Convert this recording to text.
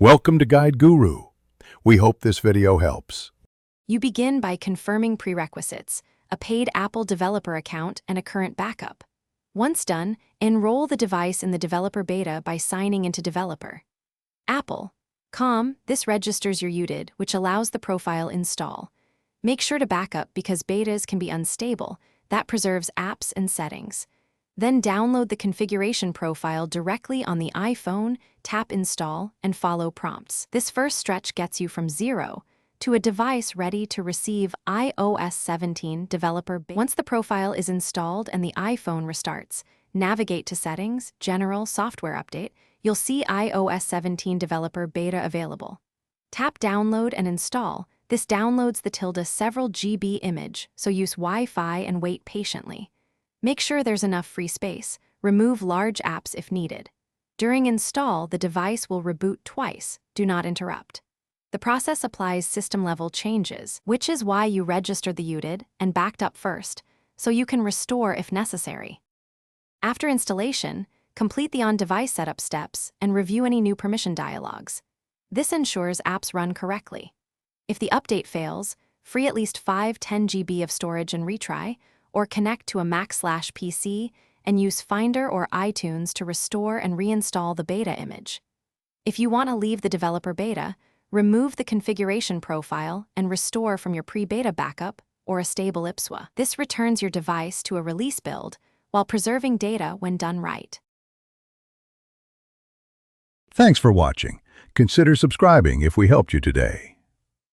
Welcome to Guide Guru. We hope this video helps. You begin by confirming prerequisites, a paid Apple developer account and a current backup. Once done, enroll the device in the developer beta by signing into developer. Apple.com, this registers your UDID, which allows the profile install. Make sure to backup because betas can be unstable. That preserves apps and settings. Then download the configuration profile directly on the iPhone, tap Install, and follow prompts. This first stretch gets you from 0 to a device ready to receive iOS 17 developer beta. Once the profile is installed and the iPhone restarts, navigate to Settings, General Software Update. You'll see iOS 17 developer beta available. Tap Download and Install. This downloads the several GB image, so use Wi-Fi and wait patiently. Make sure there's enough free space. Remove large apps if needed. During install, the device will reboot twice. Do not interrupt. The process applies system-level changes, which is why you registered the UDID and backed up first, so you can restore if necessary. After installation, complete the on-device setup steps and review any new permission dialogues. This ensures apps run correctly. If the update fails, free at least 5-10 GB of storage and retry, or connect to a Mac/PC and use Finder or iTunes to restore and reinstall the beta image. If you want to leave the developer beta, remove the configuration profile and restore from your pre-beta backup or a stable IPSWA. This returns your device to a release build while preserving data when done right. Thanks for watching. Consider subscribing if we helped you today.